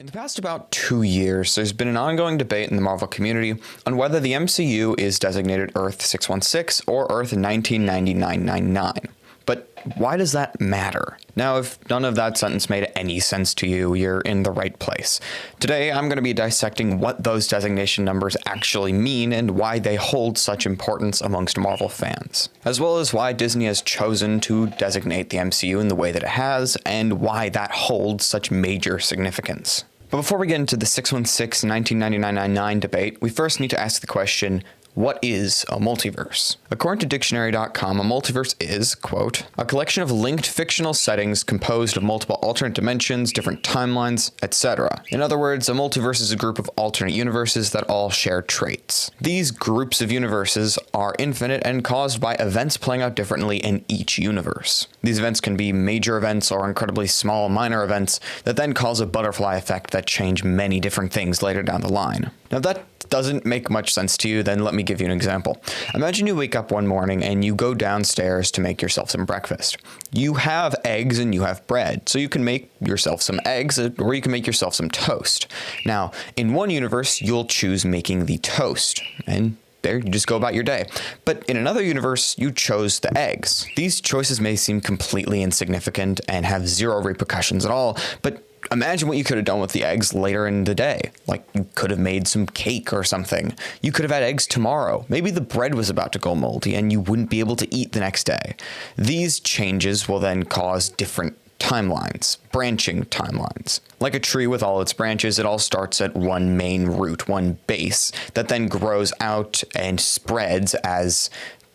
In the past about 2 years, there's been an ongoing debate in the Marvel community on whether the MCU is designated Earth 616 or Earth 1999. But why does that matter? Now, if none of that sentence made any sense to you, you're in the right place. Today, I'm going to be dissecting what those designation numbers actually mean and why they hold such importance amongst Marvel fans, as well as why Disney has chosen to designate the MCU in the way that it has, and why that holds such major significance. But before we get into the 616-1999 debate, we first need to ask the question, what is a multiverse? According to dictionary.com, a multiverse is, quote, a collection of linked fictional settings composed of multiple alternate dimensions, different timelines, etc. In other words, a multiverse is a group of alternate universes that all share traits. These groups of universes are infinite and caused by events playing out differently in each universe. These events can be major events or incredibly small minor events that then cause a butterfly effect that change many different things later down the line. Now, if that doesn't make much sense to you, then let me give you an example. Imagine you wake up one morning and you go downstairs to make yourself some breakfast. You have eggs and you have bread, so you can make yourself some eggs or you can make yourself some toast. Now, in one universe, you'll choose making the toast, and there you just go about your day. But in another universe, you chose the eggs. These choices may seem completely insignificant and have zero repercussions at all, but imagine what you could have done with the eggs later in the day. Like, you could have made some cake or something. You could have had eggs tomorrow. Maybe the bread was about to go moldy and you wouldn't be able to eat the next day. These changes will then cause different timelines, branching timelines. Like a tree with all its branches, it all starts at one main root, one base, that then grows out and spreads as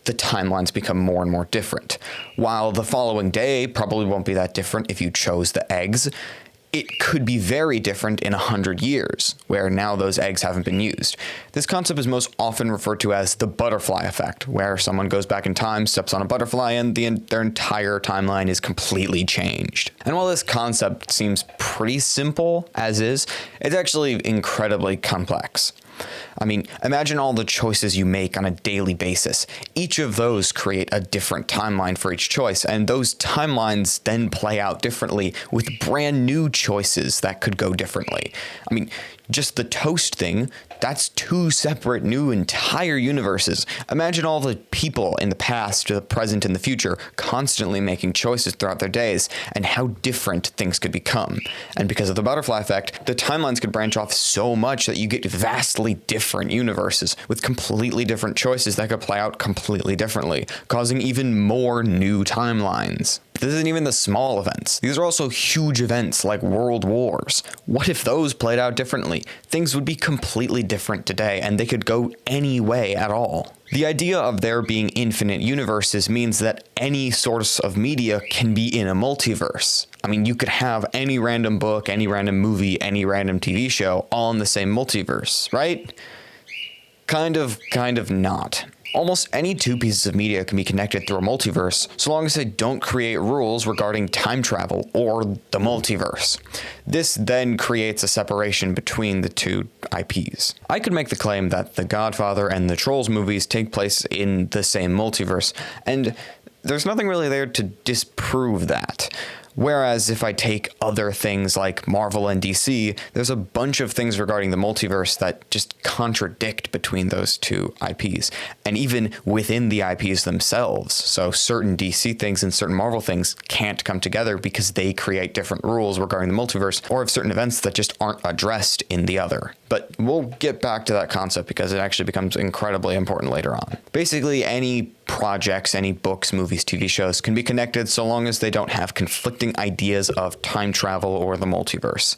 the timelines become more and more different. While the following day probably won't be that different if you chose the eggs, it could be very different in 100 years, where now those eggs haven't been used. This concept is most often referred to as the butterfly effect, where someone goes back in time, steps on a butterfly, and their entire timeline is completely changed. And while this concept seems pretty simple as is, it's actually incredibly complex. I mean, imagine all the choices you make on a daily basis. Each of those create a different timeline for each choice, and those timelines then play out differently with brand new choices that could go differently. I mean, just the toast thing, that's two separate new entire universes. Imagine all the people in the past, the present, and the future constantly making choices throughout their days and how different things could become. And because of the butterfly effect, the timelines could branch off so much that you get vastly different universes with completely different choices that could play out completely differently, causing even more new timelines. This isn't even the small events. These are also huge events like world wars. What if those played out differently? Things would be completely different today, and they could go any way at all. The idea of there being infinite universes means that any source of media can be in a multiverse. I mean, you could have any random book, any random movie, any random TV show all in the same multiverse, right? Kind of not. Almost any two pieces of media can be connected through a multiverse, so long as they don't create rules regarding time travel or the multiverse. This then creates a separation between the two IPs. I could make the claim that The Godfather and the Trolls movies take place in the same multiverse, and there's nothing really there to disprove that. Whereas if I take other things like Marvel and DC, there's a bunch of things regarding the multiverse that just contradict between those two IPs, and even within the IPs themselves. So certain DC things and certain Marvel things can't come together because they create different rules regarding the multiverse, or have certain events that just aren't addressed in the other. But we'll get back to that concept because it actually becomes incredibly important later on. Basically, any projects, any books, movies, TV shows can be connected so long as they don't have conflicting ideas of time travel or the multiverse.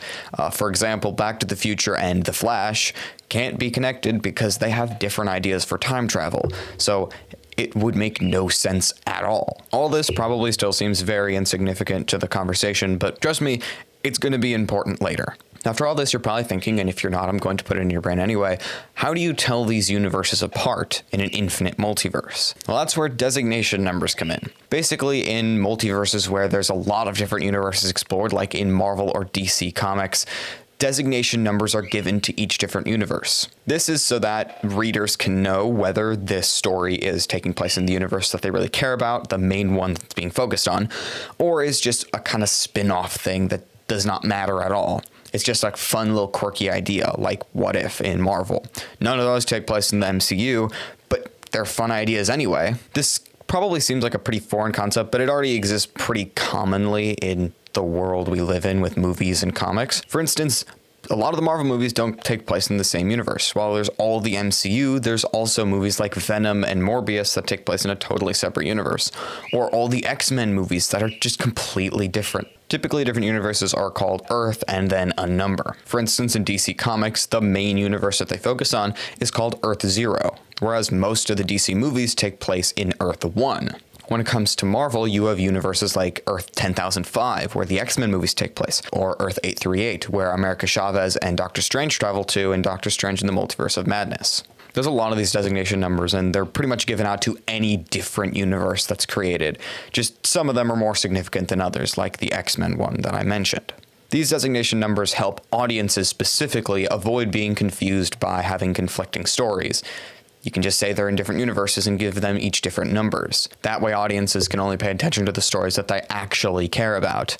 For example, Back to the Future and The Flash can't be connected because they have different ideas for time travel. So it would make no sense at all. All this probably still seems very insignificant to the conversation, but trust me, it's going to be important later. After all this, you're probably thinking, and if you're not, I'm going to put it in your brain anyway, how do you tell these universes apart in an infinite multiverse? Well, that's where designation numbers come in. Basically, in multiverses where there's a lot of different universes explored, like in Marvel or DC Comics, designation numbers are given to each different universe. This is so that readers can know whether this story is taking place in the universe that they really care about, the main one that's being focused on, or is just a kind of spin-off thing that does not matter at all. It's just a fun little quirky idea, like What If in Marvel. None of those take place in the MCU, but they're fun ideas anyway. This probably seems like a pretty foreign concept, but it already exists pretty commonly in the world we live in with movies and comics. For instance, a lot of the Marvel movies don't take place in the same universe. While there's all the MCU, there's also movies like Venom and Morbius that take place in a totally separate universe. Or all the X-Men movies that are just completely different. Typically, different universes are called Earth and then a number. For instance, in DC Comics, the main universe that they focus on is called Earth Zero, whereas most of the DC movies take place in Earth 1. When it comes to Marvel, you have universes like Earth 10,005, where the X-Men movies take place, or Earth 838, where America Chavez and Doctor Strange travel to in Doctor Strange in the Multiverse of Madness. There's a lot of these designation numbers, and they're pretty much given out to any different universe that's created. Just some of them are more significant than others, like the X-Men one that I mentioned. These designation numbers help audiences specifically avoid being confused by having conflicting stories. You can just say they're in different universes and give them each different numbers. That way audiences can only pay attention to the stories that they actually care about.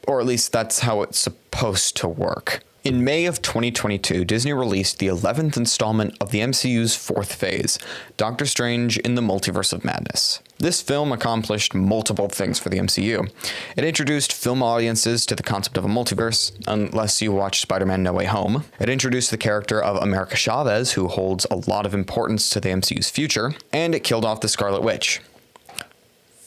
Or at least that's how it's supposed to work. In May of 2022, Disney released the 11th installment of the MCU's fourth phase, Doctor Strange in the Multiverse of Madness. This film accomplished multiple things for the MCU. It introduced film audiences to the concept of a multiverse, unless you watch Spider-Man No Way Home. It introduced the character of America Chavez, who holds a lot of importance to the MCU's future, and it killed off the Scarlet Witch.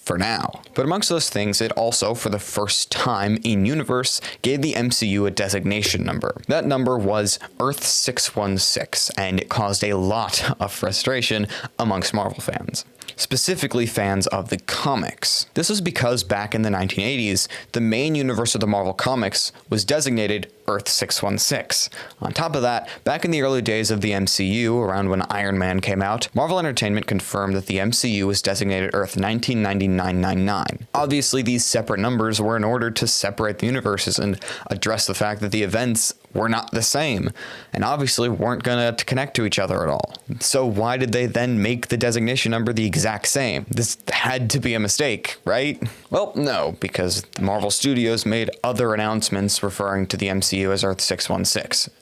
For now. But amongst those things, it also, for the first time in universe, gave the MCU a designation number. That number was Earth 616, and it caused a lot of frustration amongst Marvel fans. Specifically fans of the comics. This was because back in the 1980s, the main universe of the Marvel comics was designated Earth 616. On top of that, back in the early days of the MCU, around when Iron Man came out, Marvel Entertainment confirmed that the MCU was designated Earth 1999. Obviously, these separate numbers were in order to separate the universes and address the fact that the events were not the same, and obviously weren't going to connect to each other at all. So why did they then make the designation number the exact same? This had to be a mistake, right? Well, no, because Marvel Studios made other announcements referring to the MCU as Earth 616.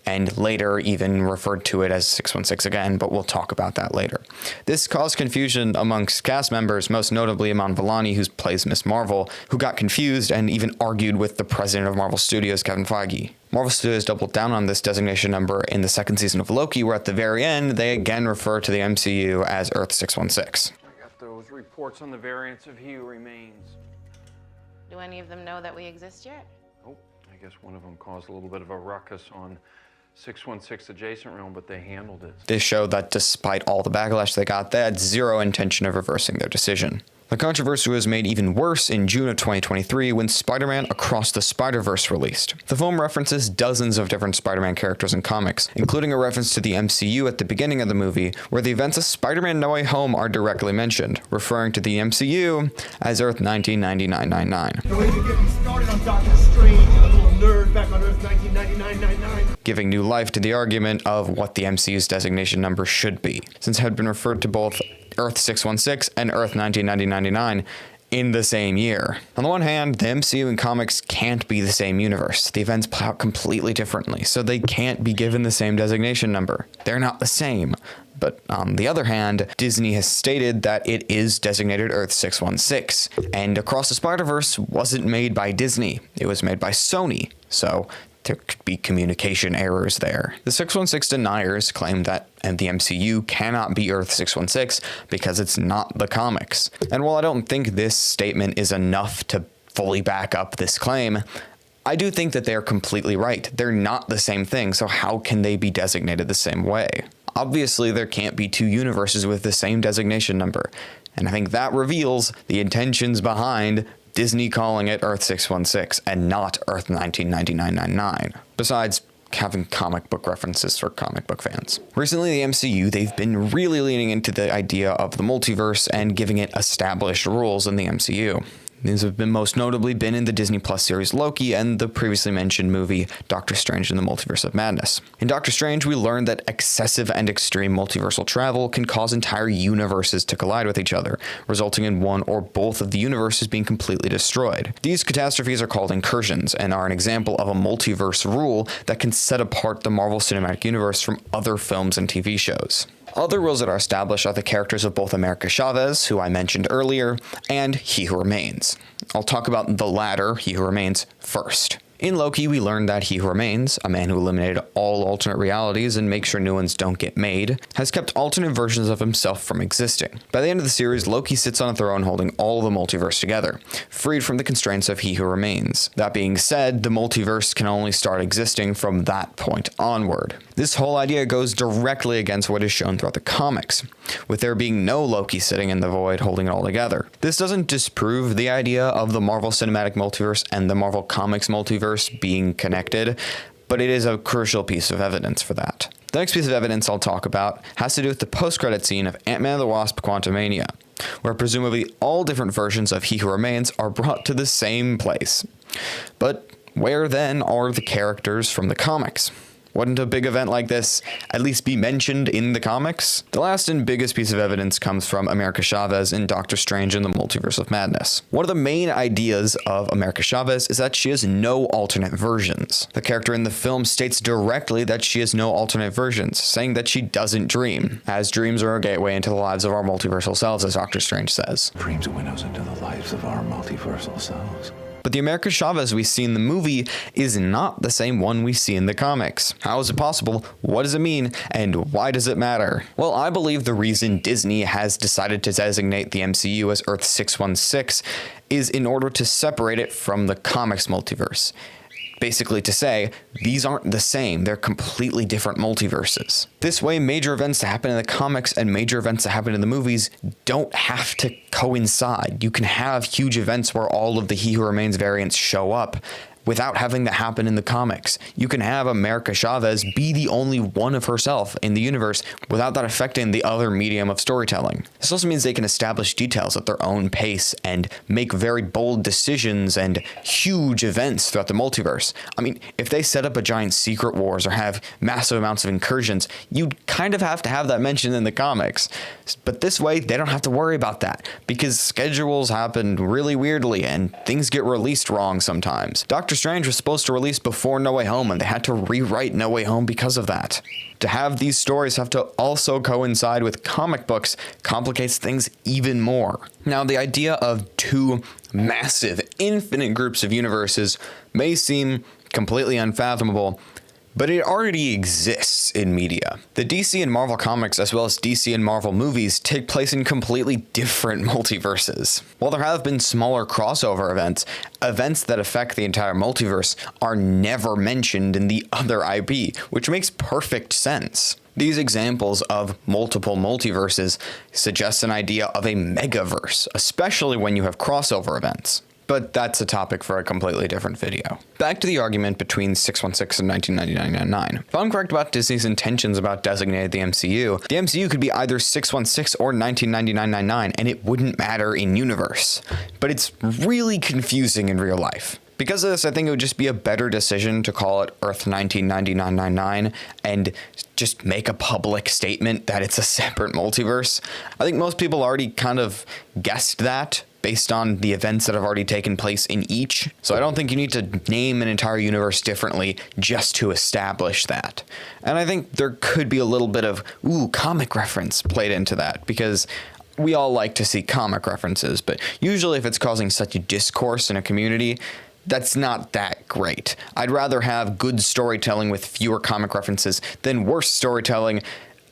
And later even referred to it as 616 again, but we'll talk about that later. This caused confusion amongst cast members, most notably Iman Vellani, who plays Ms. Marvel, who got confused and even argued with the president of Marvel Studios, Kevin Feige. Marvel Studios doubled down on this designation number in the second season of Loki, where at the very end, they again refer to the MCU as Earth 616. I got those reports on the variants of He Who Remains. Do any of them know that we exist yet? Oh, I guess one of them caused a little bit of a ruckus on 616 adjacent realm, but they handled it. This showed that despite all the backlash they got, they had zero intention of reversing their decision. The controversy was made even worse in June of 2023 when Spider-Man Across the Spider-Verse released. The film references dozens of different Spider-Man characters in comics, including a reference to the MCU at the beginning of the movie, where the events of Spider-Man No Way Home are directly mentioned, referring to the MCU as Earth 1999-99. The way you get me started on Doctor Strange, a little nerd back on Earth 1999-99. Giving new life to the argument of what the MCU's designation number should be, since it had been referred to both Earth 616 and Earth 1999 in the same year. On the one hand, the MCU and comics can't be the same universe. The events play out completely differently, so they can't be given the same designation number. They're not the same. But on the other hand, Disney has stated that it is designated Earth 616, and Across the Spider-Verse wasn't made by Disney. It was made by Sony, so there could be communication errors there. The 616 deniers claim that the MCU cannot be Earth 616 because it's not the comics. And while I don't think this statement is enough to fully back up this claim, I do think that they're completely right. They're not the same thing, so how can they be designated the same way? Obviously, there can't be two universes with the same designation number, and I think that reveals the intentions behind Disney calling it Earth 616 and not Earth 1999-99. Besides having comic book references for comic book fans. Recently, the MCU, they've been really leaning into the idea of the multiverse and giving it established rules in the MCU. These have been most notably been in the Disney Plus series Loki and the previously mentioned movie Doctor Strange in the Multiverse of Madness. In Doctor Strange, we learned that excessive and extreme multiversal travel can cause entire universes to collide with each other, resulting in one or both of the universes being completely destroyed. These catastrophes are called incursions and are an example of a multiverse rule that can set apart the Marvel Cinematic Universe from other films and TV shows. Other rules that are established are the characters of both America Chavez, who I mentioned earlier, and He Who Remains. I'll talk about the latter, He Who Remains, first. In Loki, we learned that He Who Remains, a man who eliminated all alternate realities and makes sure new ones don't get made, has kept alternate versions of himself from existing. By the end of the series, Loki sits on a throne holding all the multiverse together, freed from the constraints of He Who Remains. That being said, the multiverse can only start existing from that point onward. This whole idea goes directly against what is shown throughout the comics, with there being no Loki sitting in the void holding it all together. This doesn't disprove the idea of the Marvel Cinematic Multiverse and the Marvel Comics Multiverse being connected, but it is a crucial piece of evidence for that. The next piece of evidence I'll talk about has to do with the post-credit scene of Ant-Man and the Wasp: Quantumania, where presumably all different versions of He Who Remains are brought to the same place. But where then are the characters from the comics? Wouldn't a big event like this at least be mentioned in the comics? The last and biggest piece of evidence comes from America Chavez in Doctor Strange in the Multiverse of Madness. One of the main ideas of America Chavez is that she has no alternate versions. The character in the film states directly that she has no alternate versions, saying that she doesn't dream, as dreams are a gateway into the lives of our multiversal selves, as Doctor Strange says. Dreams are windows into the lives of our multiversal selves. But the America Chavez we see in the movie is not the same one we see in the comics. How is it possible? What does it mean? And why does it matter? Well, I believe the reason Disney has decided to designate the MCU as Earth 616 is in order to separate it from the comics multiverse. Basically to say, these aren't the same, they're completely different multiverses. This way, major events that happen in the comics and major events that happen in the movies don't have to coincide. You can have huge events where all of the He Who Remains variants show up without having that happen in the comics. You can have America Chavez be the only one of herself in the universe without that affecting the other medium of storytelling. This also means they can establish details at their own pace and make very bold decisions and huge events throughout the multiverse. I mean, if they set up a giant secret wars or have massive amounts of incursions, you'd kind of have to have that mentioned in the comics. But this way, they don't have to worry about that because schedules happen really weirdly and things get released wrong sometimes. Doctor Strange was supposed to release before No Way Home, and they had to rewrite No Way Home because of that. To have these stories have to also coincide with comic books complicates things even more. Now, the idea of two massive, infinite groups of universes may seem completely unfathomable, but it already exists in media. The DC and Marvel comics, as well as DC and Marvel movies, take place in completely different multiverses. While there have been smaller crossover events, events that affect the entire multiverse are never mentioned in the other IP, which makes perfect sense. These examples of multiple multiverses suggest an idea of a megaverse, especially when you have crossover events. But that's a topic for a completely different video. Back to the argument between 616 and 1999. If I'm correct about Disney's intentions about designating the MCU could be either 616 or 1999, and it wouldn't matter in universe. But it's really confusing in real life. Because of this, I think it would just be a better decision to call it Earth 1999 and just make a public statement that it's a separate multiverse. I think most people already kind of guessed that based on the events that have already taken place in each. So I don't think you need to name an entire universe differently just to establish that. And I think there could be a little bit of, comic reference played into that, because we all like to see comic references, but usually if it's causing such a discourse in a community, that's not that great. I'd rather have good storytelling with fewer comic references than worse storytelling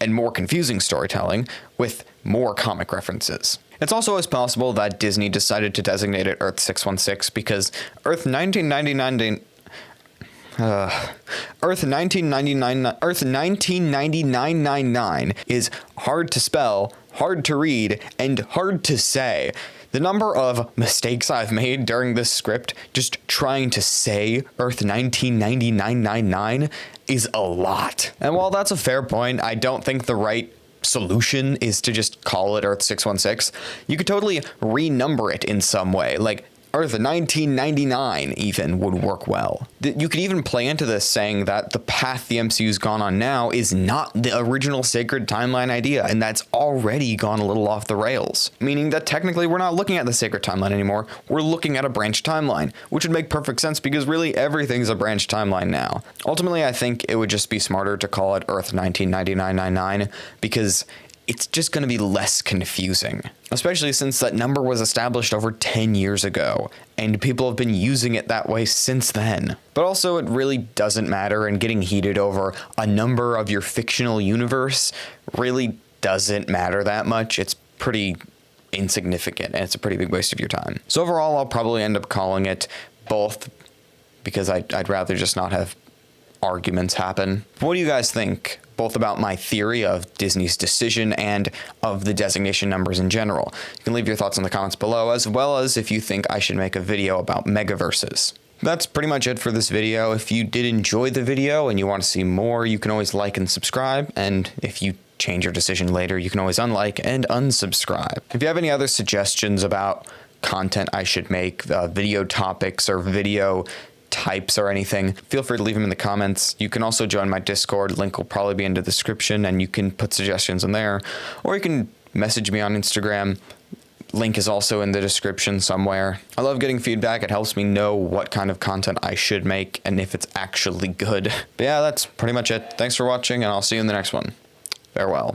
and more confusing storytelling with more comic references. It's also as possible that Disney decided to designate it Earth 616 because Earth 1999 is hard to spell, hard to read, and hard to say. The number of mistakes I've made during this script just trying to say Earth 1999 is a lot. And while that's a fair point, I don't think the right solution is to just call it Earth 616. You could totally renumber it in some way, like Earth 1999 even would work well. You could even play into this saying that the path the MCU's gone on now is not the original sacred timeline idea, and that's already gone a little off the rails. Meaning that technically we're not looking at the sacred timeline anymore, we're looking at a branched timeline, which would make perfect sense because really everything's a branched timeline now. Ultimately, I think it would just be smarter to call it Earth 1999 because it's just going to be less confusing, especially since that number was established over 10 years ago, and people have been using it that way since then. But also, it really doesn't matter, and getting heated over a number of your fictional universe really doesn't matter that much. It's pretty insignificant, and it's a pretty big waste of your time. So overall, I'll probably end up calling it both, because I'd rather just not have arguments happen. What do you guys think? Both about my theory of Disney's decision and of the designation numbers in general. You can leave your thoughts in the comments below, as well as if you think I should make a video about megaverses. That's pretty much it for this video. If you did enjoy the video and you want to see more, you can always like and subscribe, and if you change your decision later, you can always unlike and unsubscribe. If you have any other suggestions about content I should make, video topics or video types or anything, feel free to leave them in the comments. You can also join my Discord. Link will probably be in the description, and you can put suggestions in there, or you can message me on Instagram. Link is also in the description somewhere. I love getting feedback. It helps me know what kind of content I should make and if it's actually good. But yeah, that's pretty much it. Thanks for watching, and I'll see you in the next one. Farewell.